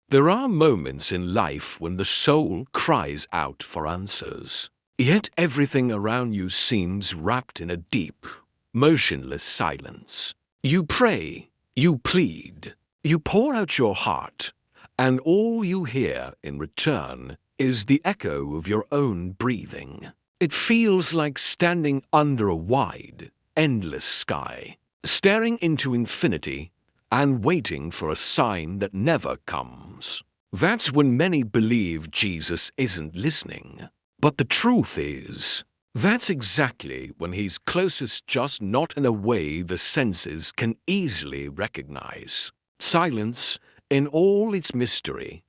There are moments in life when the soul cries out for answers, yet everything around you seems wrapped in a deep, motionless silence. You pray, you plead, you pour out your heart, and all you hear in return is the echo of your own breathing. It feels like standing under a wide, endless sky, staring into infinity and waiting for a sign that never comes. That's when many believe Jesus isn't listening. But the truth is, that's exactly when he's closest, just not in a way the senses can easily recognize. Silence, in all its mystery,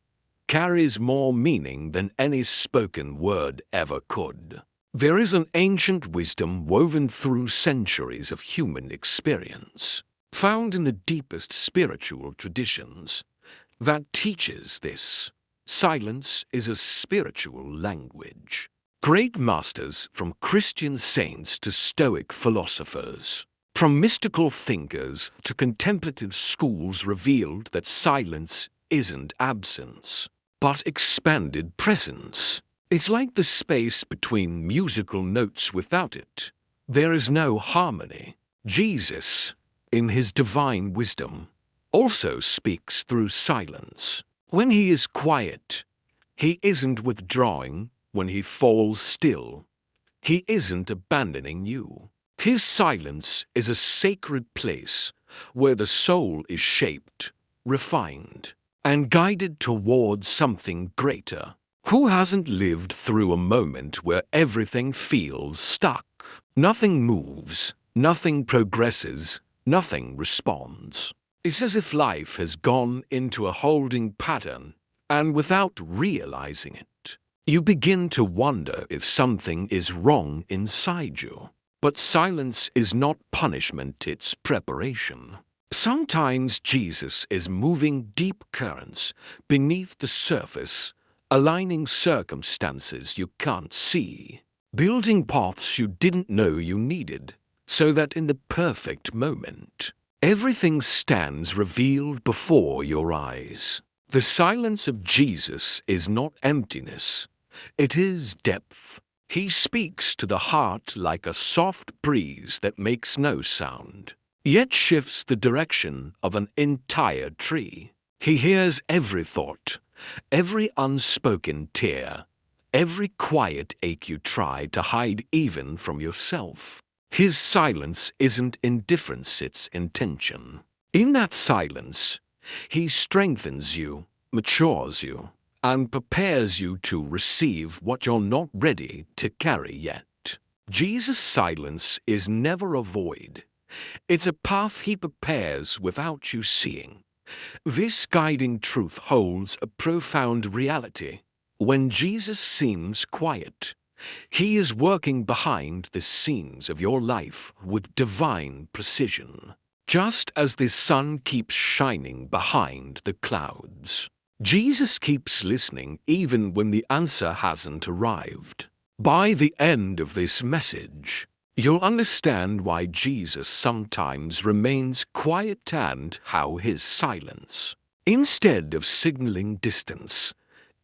carries more meaning than any spoken word ever could. There is an ancient wisdom woven through centuries of human experience, found in the deepest spiritual traditions, that teaches this. Silence is a spiritual language. Great masters, from Christian saints to Stoic philosophers, from mystical thinkers to contemplative schools, revealed that silence isn't absence, but expanded presence. It's like the space between musical notes. Without it, there is no harmony. Jesus, in his divine wisdom, also speaks through silence. When he is quiet, he isn't withdrawing. When he falls still, he isn't abandoning you. His silence is a sacred place where the soul is shaped, refined, and guided towards something greater. Who hasn't lived through a moment where everything feels stuck? Nothing moves, nothing progresses, nothing responds. It's as if life has gone into a holding pattern, and without realizing it, you begin to wonder if something is wrong inside you. But silence is not punishment, it's preparation. Sometimes Jesus is moving deep currents beneath the surface, aligning circumstances you can't see, building paths you didn't know you needed, so that in the perfect moment, everything stands revealed before your eyes. The silence of Jesus is not emptiness, it is depth. He speaks to the heart like a soft breeze that makes no sound, yet shifts the direction of an entire tree. He hears every thought, every unspoken tear, every quiet ache you try to hide even from yourself. His silence isn't indifference, it's intention. In that silence, he strengthens you, matures you, and prepares you to receive what you're not ready to carry yet. Jesus' silence is never a void. It's a path he prepares without you seeing. This guiding truth holds a profound reality. When Jesus seems quiet, he is working behind the scenes of your life with divine precision, just as the sun keeps shining behind the clouds. Jesus keeps listening even when the answer hasn't arrived. By the end of this message, you'll understand why Jesus sometimes remains quiet and how his silence, instead of signaling distance,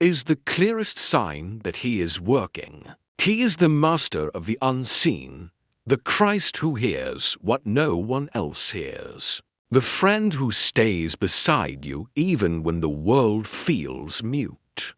is the clearest sign that he is working. He is the master of the unseen, the Christ who hears what no one else hears, the friend who stays beside you even when the world feels mute.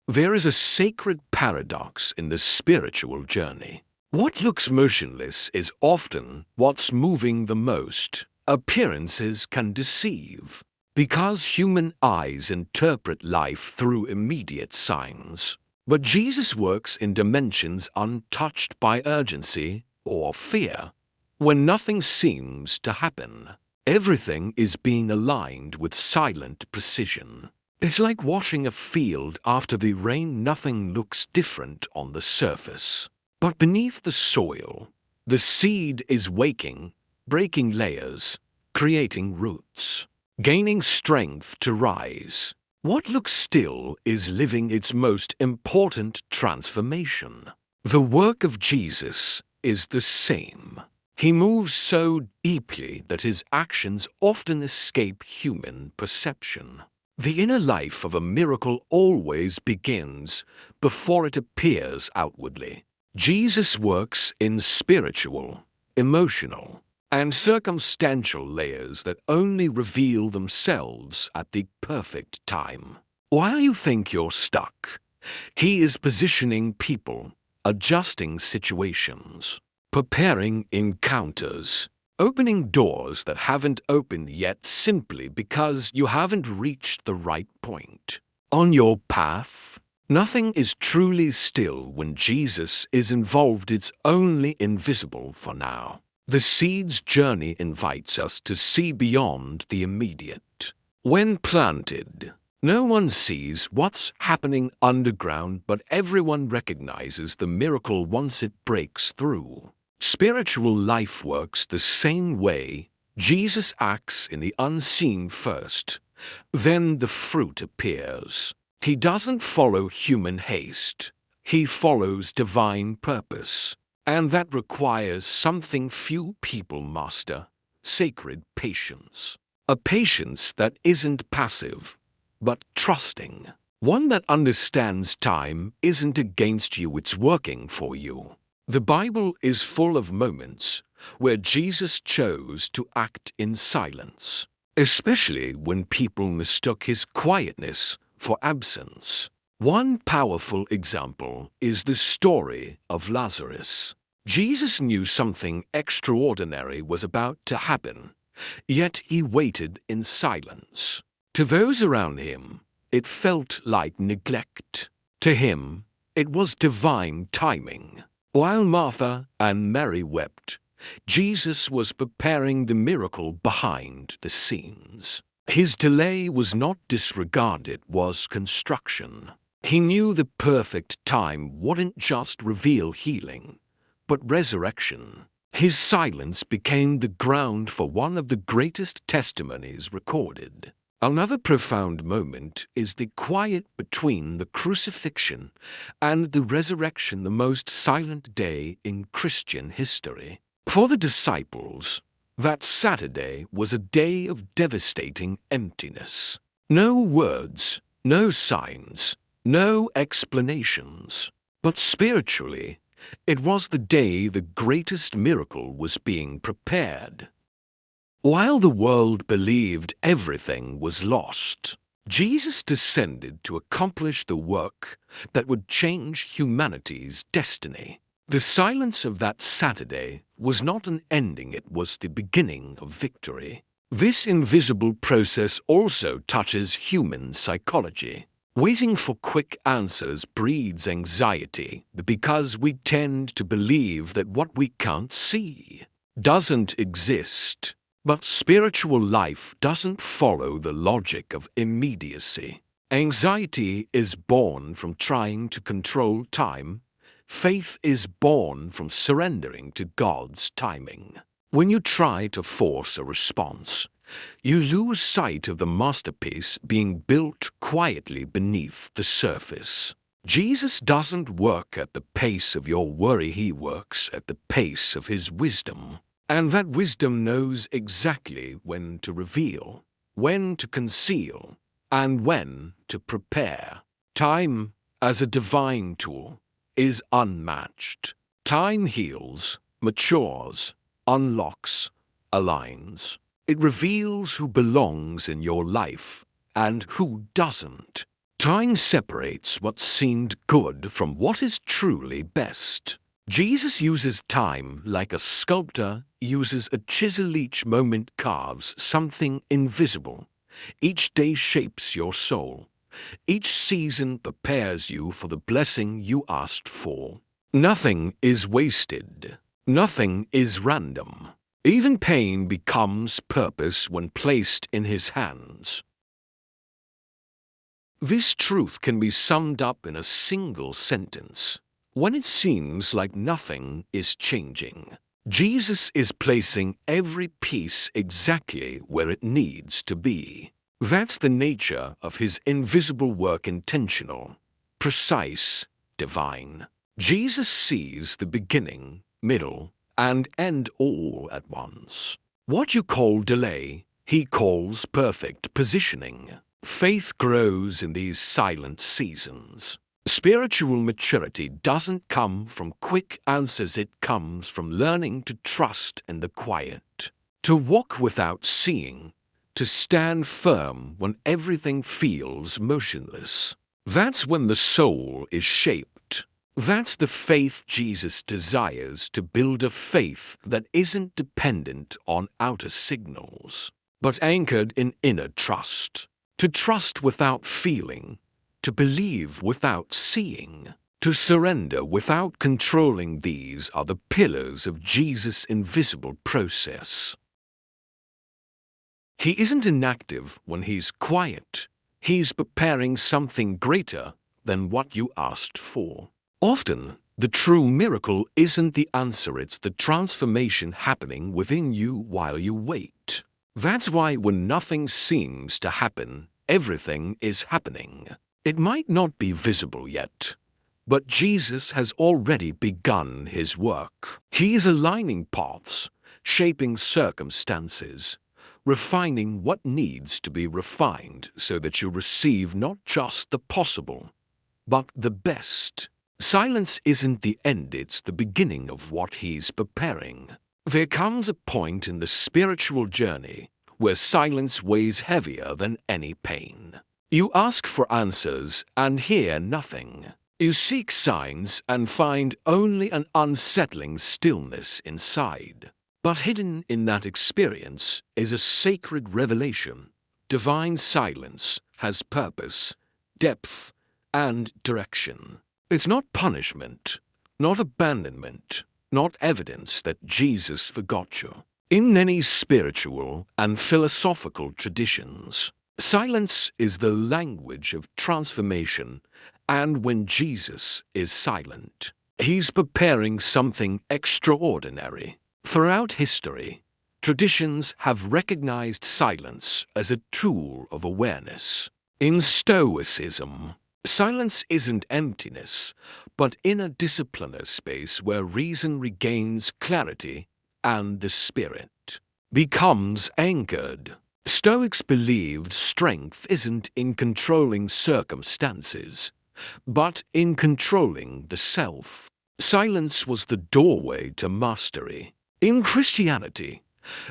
There is a sacred paradox in the spiritual journey. What looks motionless is often what's moving the most. Appearances can deceive, because human eyes interpret life through immediate signs. But Jesus works in dimensions untouched by urgency or fear. When nothing seems to happen, everything is being aligned with silent precision. It's like watching a field after the rain. Nothing looks different on the surface. But beneath the soil, the seed is waking, breaking layers, creating roots, gaining strength to rise. What looks still is living its most important transformation. The work of Jesus is the same. He moves so deeply that his actions often escape human perception. The inner life of a miracle always begins before it appears outwardly. Jesus works in spiritual, emotional, and circumstantial layers that only reveal themselves at the perfect time. While you think you're stuck, he is positioning people, adjusting situations, preparing encounters, opening doors that haven't opened yet simply because you haven't reached the right point. On your path, nothing is truly still when Jesus is involved. It's only invisible for now. The seed's journey invites us to see beyond the immediate. When planted, no one sees what's happening underground, but everyone recognizes the miracle once it breaks through. Spiritual life works the same way. Jesus acts in the unseen first, then the fruit appears. He doesn't follow human haste. He follows divine purpose. And that requires something few people master: sacred patience. A patience that isn't passive, but trusting. One that understands time isn't against you, it's working for you. The Bible is full of moments where Jesus chose to act in silence, especially when people mistook his quietness for absence. One powerful example is the story of Lazarus. Jesus knew something extraordinary was about to happen, yet he waited in silence. To those around him, it felt like neglect. To him, it was divine timing. While Martha and Mary wept, Jesus was preparing the miracle behind the scenes. His delay was not disregard, it was construction. He knew the perfect time wouldn't just reveal healing, but resurrection. His silence became the ground for one of the greatest testimonies recorded. Another profound moment is the quiet between the crucifixion and the resurrection, the most silent day in Christian history. For the disciples, that Saturday was a day of devastating emptiness. No words, no signs, no explanations. But spiritually, it was the day the greatest miracle was being prepared. While the world believed everything was lost, Jesus descended to accomplish the work that would change humanity's destiny. The silence of that Saturday was not an ending, it was the beginning of victory. This invisible process also touches human psychology. Waiting for quick answers breeds anxiety because we tend to believe that what we can't see doesn't exist. But spiritual life doesn't follow the logic of immediacy. Anxiety is born from trying to control time. Faith is born from surrendering to God's timing. When you try to force a response, you lose sight of the masterpiece being built quietly beneath the surface. Jesus doesn't work at the pace of your worry, he works at the pace of his wisdom. And that wisdom knows exactly when to reveal, when to conceal, and when to prepare. Time, as a divine tool, is unmatched. Time heals, matures, unlocks, aligns. It reveals who belongs in your life and who doesn't. Time separates what seemed good from what is truly best. Jesus uses time like a sculptor uses a chisel. Each moment carves something invisible. Each day shapes your soul. Each season prepares you for the blessing you asked for. Nothing is wasted. Nothing is random. Even pain becomes purpose when placed in his hands. This truth can be summed up in a single sentence. When it seems like nothing is changing, Jesus is placing every piece exactly where it needs to be. That's the nature of his invisible work: intentional, precise, divine. Jesus sees the beginning, middle, and end all at once. What you call delay, he calls perfect positioning. Faith grows in these silent seasons. Spiritual maturity doesn't come from quick answers, it comes from learning to trust in the quiet, to walk without seeing, to stand firm when everything feels motionless. That's when the soul is shaped. That's the faith Jesus desires, to build a faith that isn't dependent on outer signals, but anchored in inner trust. To trust without feeling, to believe without seeing, to surrender without controlling. These are the pillars of Jesus' invisible process. He isn't inactive when he's quiet. He's preparing something greater than what you asked for. Often, the true miracle isn't the answer, it's the transformation happening within you while you wait. That's why when nothing seems to happen, everything is happening. It might not be visible yet, but Jesus has already begun his work. He is aligning paths, shaping circumstances, refining what needs to be refined so that you receive not just the possible, but the best. Silence isn't the end, it's the beginning of what he's preparing. There comes a point in the spiritual journey where silence weighs heavier than any pain. You ask for answers and hear nothing. You seek signs and find only an unsettling stillness inside. But hidden in that experience is a sacred revelation. Divine silence has purpose, depth, and direction. It's not punishment, not abandonment, not evidence that Jesus forgot you. In many spiritual and philosophical traditions, silence is the language of transformation, and when Jesus is silent, he's preparing something extraordinary. Throughout history, traditions have recognized silence as a tool of awareness. In Stoicism, silence isn't emptiness, but inner discipline, a space where reason regains clarity and the spirit becomes anchored. Stoics believed strength isn't in controlling circumstances, but in controlling the self. Silence was the doorway to mastery. In Christianity,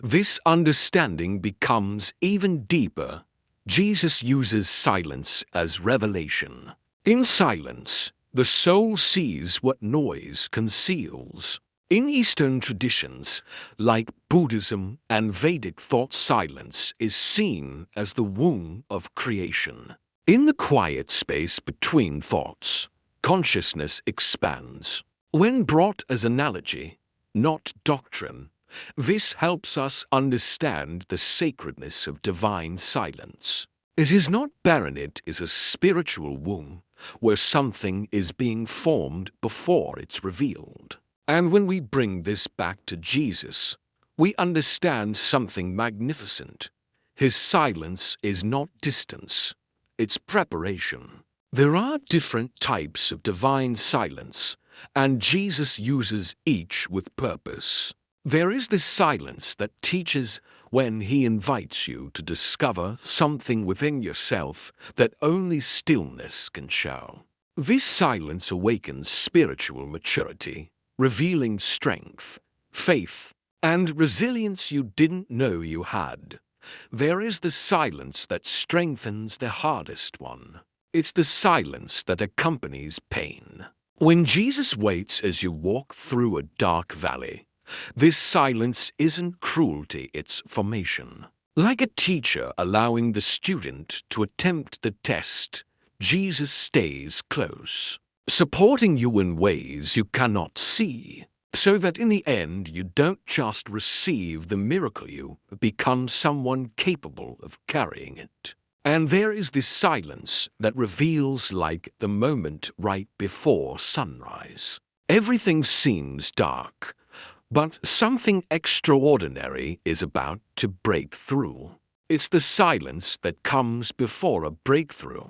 this understanding becomes even deeper. Jesus uses silence as revelation. In silence, the soul sees what noise conceals. In Eastern traditions, like Buddhism and Vedic thought, silence is seen as the womb of creation. In the quiet space between thoughts, consciousness expands. When brought as analogy, not doctrine, this helps us understand the sacredness of divine silence. It is not barren, it is a spiritual womb where something is being formed before it's revealed. And when we bring this back to Jesus, we understand something magnificent. His silence is not distance, it's preparation. There are different types of divine silence, and Jesus uses each with purpose. There is this silence that teaches when he invites you to discover something within yourself that only stillness can show. This silence awakens spiritual maturity, revealing strength, faith, and resilience you didn't know you had. There is the silence that strengthens the hardest one. It's the silence that accompanies pain. When Jesus waits as you walk through a dark valley, this silence isn't cruelty, it's formation. Like a teacher allowing the student to attempt the test, Jesus stays close, supporting you in ways you cannot see, so that in the end you don't just receive the miracle, you become someone capable of carrying it. And there is this silence that reveals, like the moment right before sunrise. Everything seems dark, but something extraordinary is about to break through. It's the silence that comes before a breakthrough.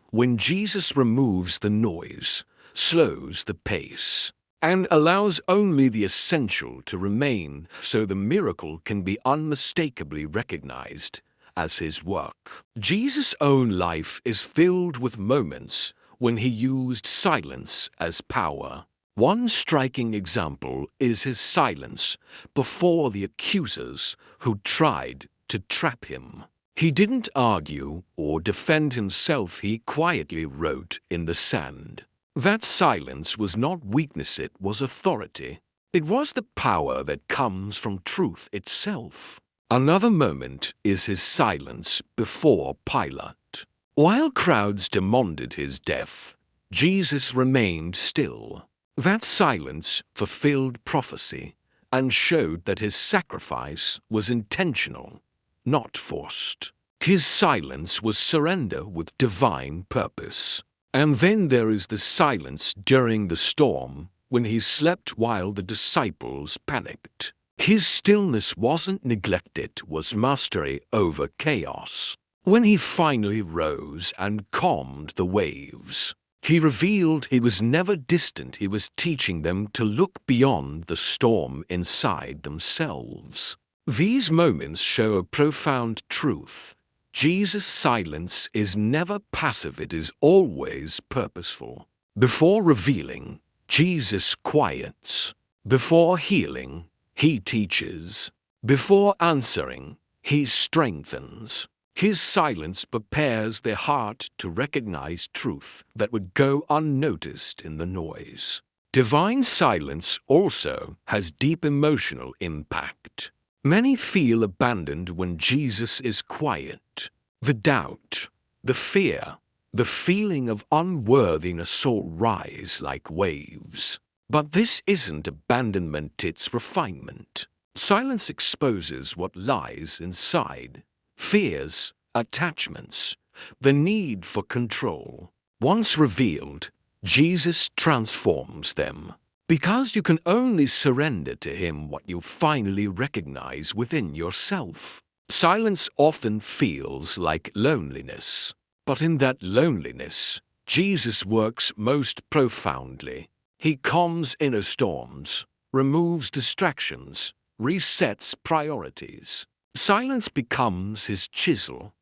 When Jesus removes the noise, slows the pace, and allows only the essential to remain so the miracle can be unmistakably recognized as his work. Jesus' own life is filled with moments when he used silence as power. One striking example is his silence before the accusers who tried to trap him. He didn't argue or defend himself, he quietly wrote in the sand. That silence was not weakness, it was authority. It was the power that comes from truth itself. Another moment is his silence before Pilate. While crowds demanded his death, Jesus remained still. That silence fulfilled prophecy and showed that his sacrifice was intentional, not forced. His silence was surrender with divine purpose. And then there is the silence during the storm, when he slept while the disciples panicked. His stillness wasn't neglect, it was mastery over chaos. When he finally rose and calmed the waves, he revealed he was never distant, he was teaching them to look beyond the storm inside themselves. These moments show a profound truth. Jesus' silence is never passive, it is always purposeful. Before revealing, Jesus quiets. Before healing, he teaches. Before answering, he strengthens. His silence prepares their heart to recognize truth that would go unnoticed in the noise. Divine silence also has deep emotional impact. Many feel abandoned when Jesus is quiet. The doubt, the fear, the feeling of unworthiness all rise like waves. But this isn't abandonment, it's refinement. Silence exposes what lies inside. Fears, attachments, the need for control. Once revealed, Jesus transforms them. Because you can only surrender to him what you finally recognize within yourself. Silence often feels like loneliness, but in that loneliness, Jesus works most profoundly. He calms inner storms, removes distractions, resets priorities. Silence becomes his chisel,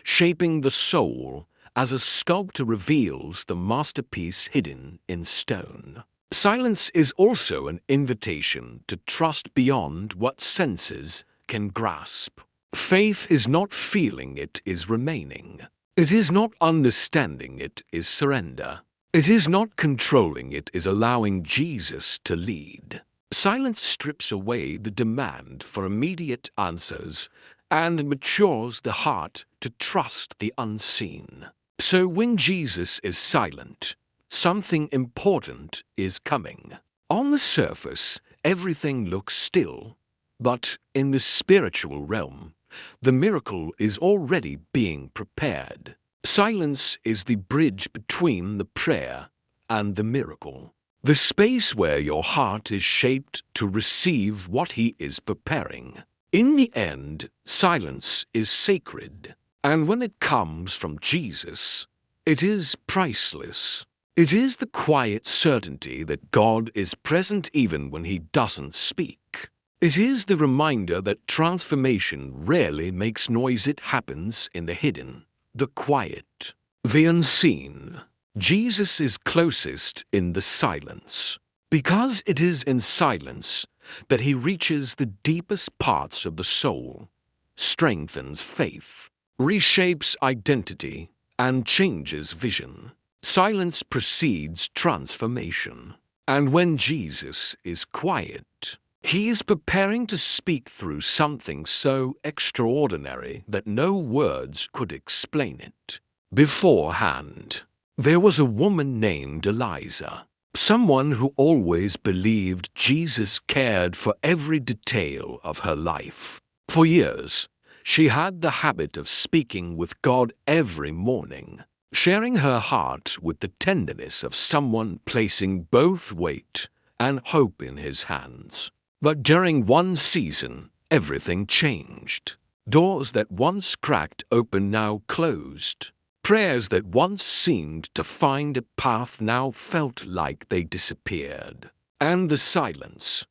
shaping the soul as a sculptor reveals the masterpiece hidden in stone. Silence is also an invitation to trust beyond what senses can grasp. Faith is not feeling, it is remaining. It is not understanding, it is surrender. It is not controlling, it is allowing Jesus to lead. Silence strips away the demand for immediate answers and matures the heart to trust the unseen. So when Jesus is silent, something important is coming. On the surface, everything looks still, but in the spiritual realm, the miracle is already being prepared. Silence is the bridge between the prayer and the miracle. The space where your heart is shaped to receive what he is preparing. In the end, silence is sacred, and when it comes from Jesus, it is priceless. It is the quiet certainty that God is present even when he doesn't speak. It is the reminder that transformation rarely makes noise, it happens in the hidden, the quiet, the unseen. Jesus is closest in the silence, because it is in silence that he reaches the deepest parts of the soul, strengthens faith, reshapes identity, and changes vision. Silence precedes transformation. And when Jesus is quiet, he is preparing to speak through something so extraordinary that no words could explain it. Beforehand, there was a woman named Eliza, someone who always believed Jesus cared for every detail of her life. For years, she had the habit of speaking with God every morning, sharing her heart with the tenderness of someone placing both weight and hope in his hands. But during one season, everything changed. Doors that once cracked open now closed. Prayers that once seemed to find a path now felt like they disappeared. And the silence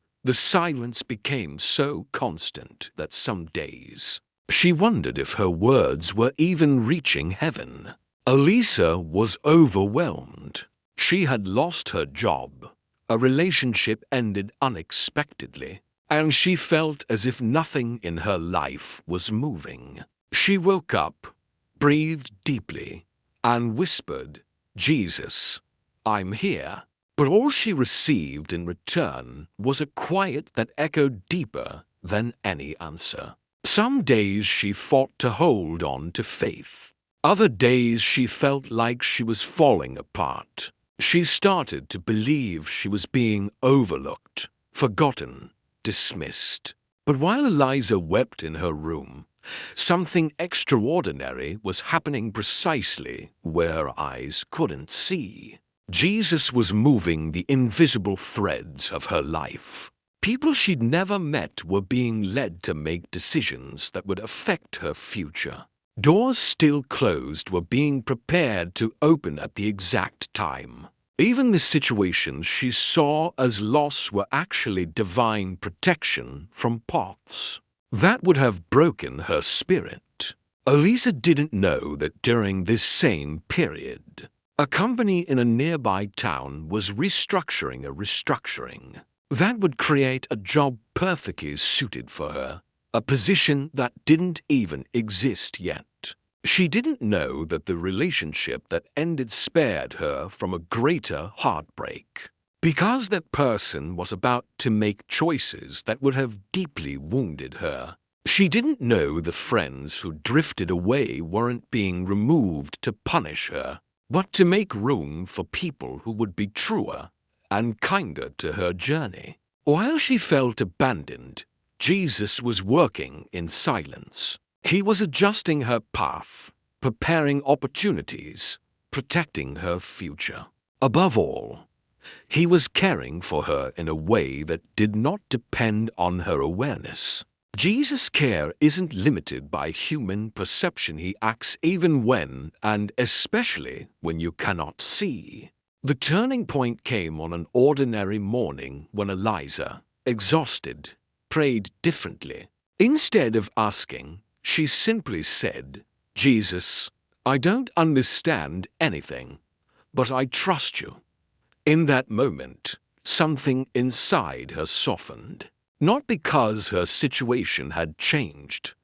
became so constant that some days She wondered if her words were even reaching heaven. Elisa was overwhelmed. She had lost her job. A relationship ended unexpectedly, and she felt as if nothing in her life was moving. She woke up, breathed deeply, and whispered, "Jesus, I'm here." But all she received in return was a quiet that echoed deeper than any answer. Some days she fought to hold on to faith. Other days she felt like she was falling apart. She started to believe she was being overlooked, forgotten, dismissed. But while Eliza wept in her room, something extraordinary was happening precisely where her eyes couldn't see. Jesus was moving the invisible threads of her life. People she'd never met were being led to make decisions that would affect her future. Doors still closed were being prepared to open at the exact time. Even the situations she saw as loss were actually divine protection from paths that would have broken her spirit. Elisa didn't know that during this same period, a company in a nearby town was restructuring a restructuring that would create a job perfectly suited for her, a position that didn't even exist yet. She didn't know that the relationship that ended spared her from a greater heartbreak, because that person was about to make choices that would have deeply wounded her. She didn't know the friends who drifted away weren't being removed to punish her, but to make room for people who would be truer and kinder to her journey. While she felt abandoned, Jesus was working in silence. He was adjusting her path, preparing opportunities, protecting her future. Above all, he was caring for her in a way that did not depend on her awareness. Jesus' care isn't limited by human perception. He acts even when, and especially when you cannot see. The turning point came on an ordinary morning when Eliza, exhausted, prayed differently. Instead of asking, she simply said, "Jesus, I don't understand anything, but I trust you." In that moment, something inside her softened, not because her situation had changed,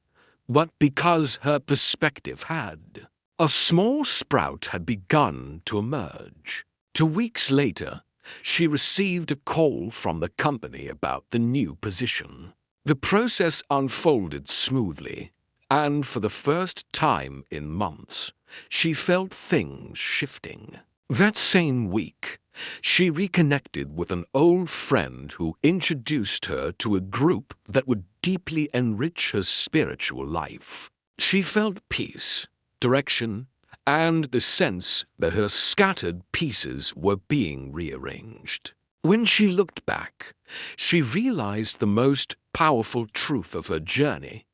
but because her perspective had. A small sprout had begun to emerge. 2 weeks later, she received a call from the company about the new position. The process unfolded smoothly, and for the first time in months, she felt things shifting. That same week, she reconnected with an old friend who introduced her to a group that would deeply enrich her spiritual life. She felt peace, direction, and the sense that her scattered pieces were being rearranged. When she looked back, she realized the most powerful truth of her journey.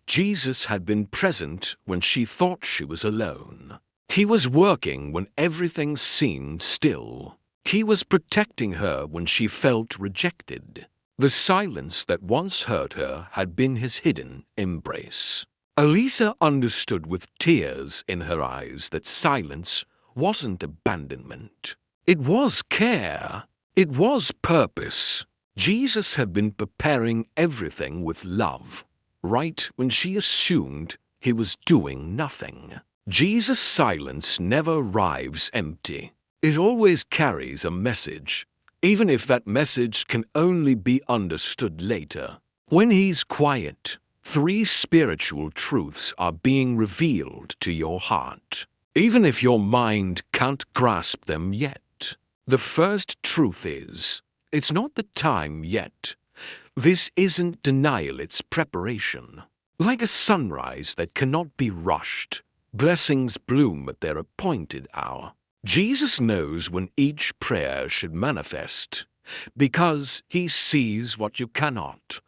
Jesus had been present when she thought she was alone. He was working when everything seemed still. He was protecting her when she felt rejected. The silence that once hurt her had been his hidden embrace. Elisa understood with tears in her eyes that silence wasn't abandonment. It was care. It was purpose. Jesus had been preparing everything with love, right when she assumed he was doing nothing. Jesus' silence never arrives empty. It always carries a message, even if that message can only be understood later. When he's quiet, 3 spiritual truths are being revealed to your heart, even if your mind can't grasp them yet. The first truth is, it's not the time yet. This isn't denial, it's preparation. Like a sunrise that cannot be rushed, blessings bloom at their appointed hour. Jesus knows when each prayer should manifest, because he sees what you cannot,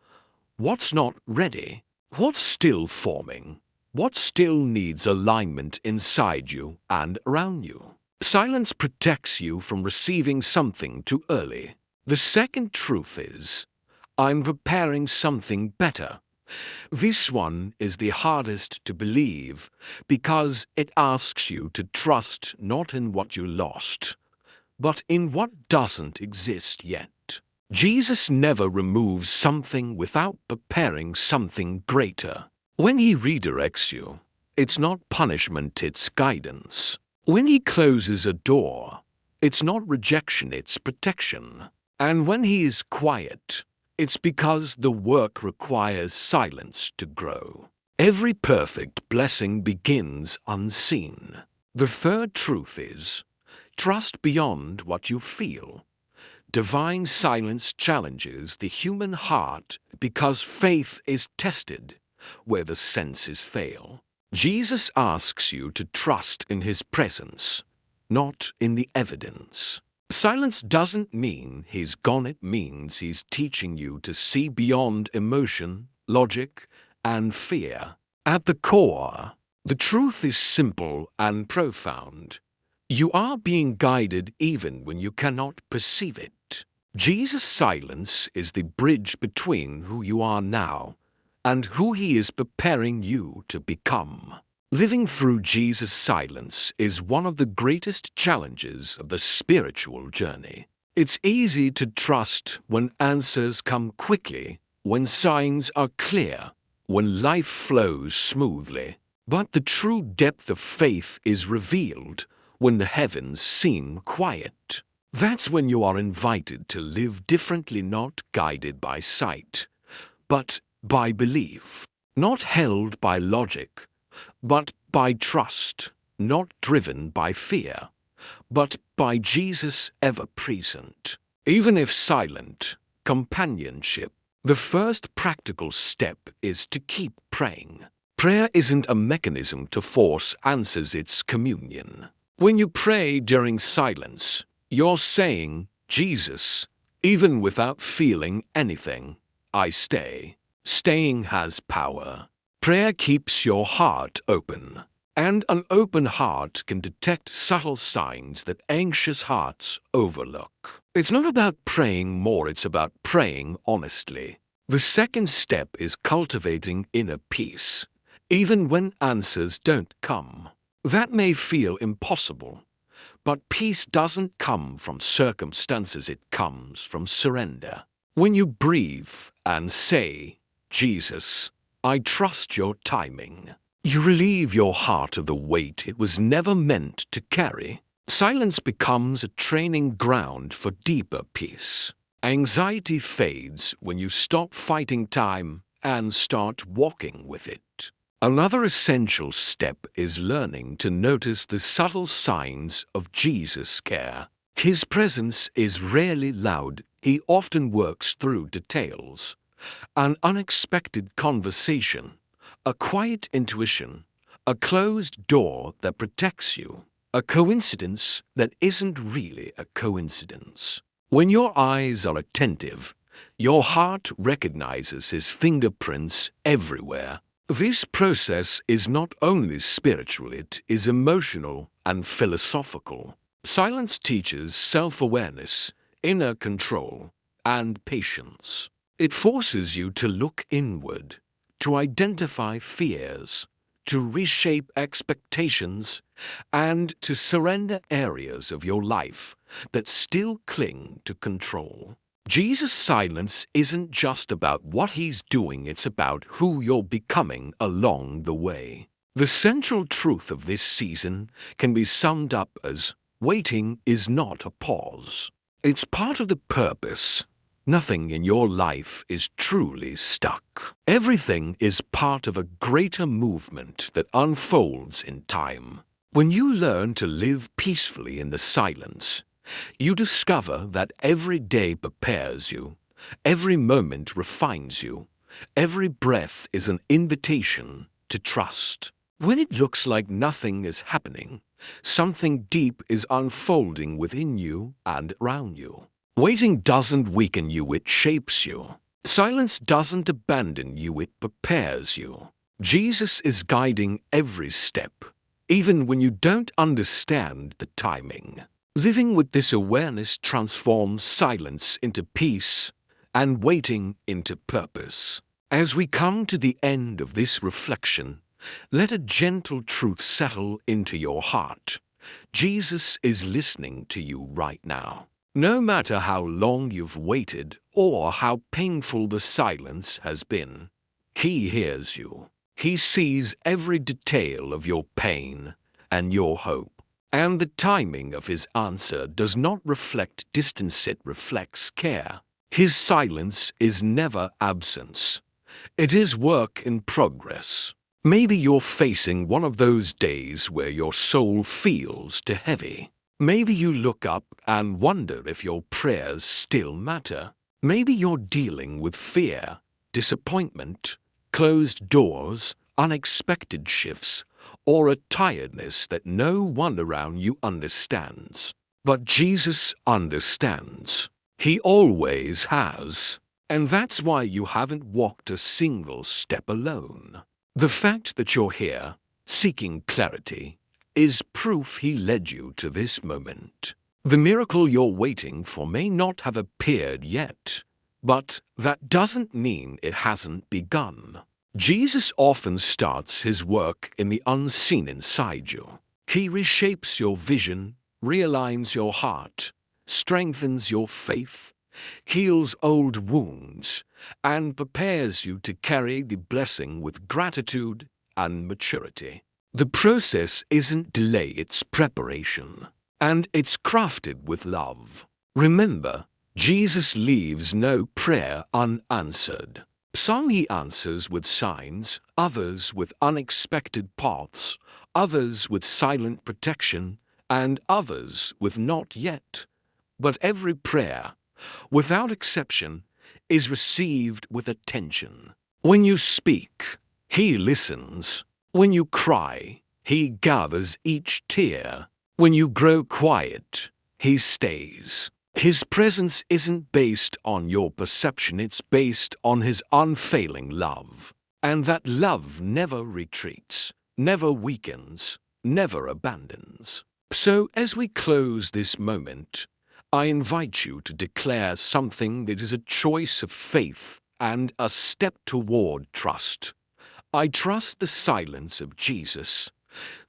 what's not ready, what's still forming, what still needs alignment inside you and around you. Silence protects you from receiving something too early. The second truth is, I'm preparing something better. This one is the hardest to believe because it asks you to trust not in what you lost, but in what doesn't exist yet. Jesus never removes something without preparing something greater. When he redirects you, it's not punishment, it's guidance. When he closes a door, it's not rejection, it's protection. And when he is quiet, it's because the work requires silence to grow. Every perfect blessing begins unseen. The third truth is, trust beyond what you feel. Divine silence challenges the human heart because faith is tested where the senses fail. Jesus asks you to trust in his presence, not in the evidence. Silence doesn't mean he's gone, it means he's teaching you to see beyond emotion, logic, and fear. At the core, the truth is simple and profound. You are being guided even when you cannot perceive it. Jesus' silence is the bridge between who you are now and who he is preparing you to become. Living through Jesus' silence is one of the greatest challenges of the spiritual journey. It's easy to trust when answers come quickly, when signs are clear, when life flows smoothly. But the true depth of faith is revealed when the heavens seem quiet. That's when you are invited to live differently, not guided by sight, but by belief, not held by logic, but by trust, not driven by fear, but by Jesus ever present. Even if silent, companionship. The first practical step is to keep praying. Prayer isn't a mechanism to force answers, it's communion. When you pray during silence, you're saying, Jesus, even without feeling anything, I stay. Staying has power. Prayer keeps your heart open, and an open heart can detect subtle signs that anxious hearts overlook. It's not about praying more, it's about praying honestly. The second step is cultivating inner peace, even when answers don't come. That may feel impossible, but peace doesn't come from circumstances, it comes from surrender. When you breathe and say, Jesus, I trust your timing, you relieve your heart of the weight it was never meant to carry. Silence becomes a training ground for deeper peace. Anxiety fades when you stop fighting time and start walking with it. Another essential step is learning to notice the subtle signs of Jesus' care. His presence is rarely loud, he often works through details. An unexpected conversation, a quiet intuition, a closed door that protects you, a coincidence that isn't really a coincidence. When your eyes are attentive, your heart recognizes his fingerprints everywhere. This process is not only spiritual, it is emotional and philosophical. Silence teaches self-awareness, inner control, and patience. It forces you to look inward, to identify fears, to reshape expectations, and to surrender areas of your life that still cling to control. Jesus' silence isn't just about what he's doing, it's about who you're becoming along the way. The central truth of this season can be summed up as waiting is not a pause. It's part of the purpose. Nothing in your life is truly stuck. Everything is part of a greater movement that unfolds in time. When you learn to live peacefully in the silence, you discover that every day prepares you, every moment refines you, every breath is an invitation to trust. When it looks like nothing is happening, something deep is unfolding within you and around you. Waiting doesn't weaken you, it shapes you. Silence doesn't abandon you, it prepares you. Jesus is guiding every step, even when you don't understand the timing. Living with this awareness transforms silence into peace and waiting into purpose. As we come to the end of this reflection, let a gentle truth settle into your heart. Jesus is listening to you right now. No matter how long you've waited or how painful the silence has been, He hears you. He sees every detail of your pain and your hope. And the timing of His answer does not reflect distance, it reflects care. His silence is never absence. It is work in progress. Maybe you're facing one of those days where your soul feels too heavy. Maybe you look up and wonder if your prayers still matter. Maybe you're dealing with fear, disappointment, closed doors, unexpected shifts, or a tiredness that no one around you understands. But Jesus understands. He always has. And that's why you haven't walked a single step alone. The fact that you're here, seeking clarity, is proof He led you to this moment. The miracle you're waiting for may not have appeared yet, but that doesn't mean it hasn't begun. Jesus often starts His work in the unseen inside you. He reshapes your vision, realigns your heart, strengthens your faith, heals old wounds, and prepares you to carry the blessing with gratitude and maturity. The process isn't delay, it's preparation, and it's crafted with love. Remember, Jesus leaves no prayer unanswered. Some He answers with signs, others with unexpected paths, others with silent protection, and others with not yet. But every prayer, without exception, is received with attention. When you speak, He listens. When you cry, He gathers each tear. When you grow quiet, He stays. His presence isn't based on your perception, it's based on His unfailing love. And that love never retreats, never weakens, never abandons. So as we close this moment, I invite you to declare something that is a choice of faith and a step toward trust. I trust the silence of Jesus.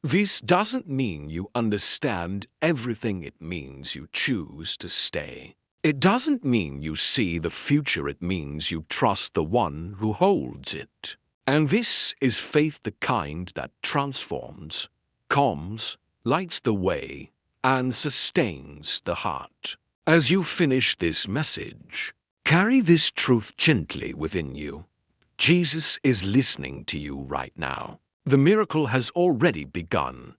This doesn't mean you understand everything, it means you choose to stay. It doesn't mean you see the future, it means you trust the one who holds it. And this is faith, the kind that transforms, calms, lights the way, and sustains the heart. As you finish this message, carry this truth gently within you. Jesus is listening to you right now. The miracle has already begun,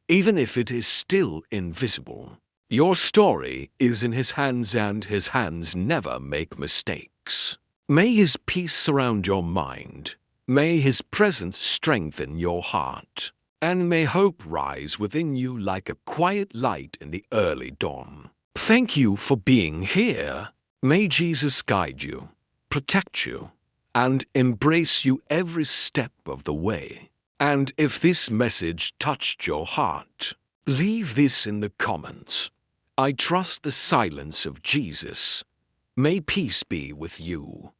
even if it is still invisible. Your story is in His hands, and His hands never make mistakes. May His peace surround your mind. May His presence strengthen your heart. And may hope rise within you like a quiet light in the early dawn. Thank you for being here. May Jesus guide you, protect you, and embrace you every step of the way. And if this message touched your heart, leave this in the comments. I trust the silence of Jesus. May peace be with you.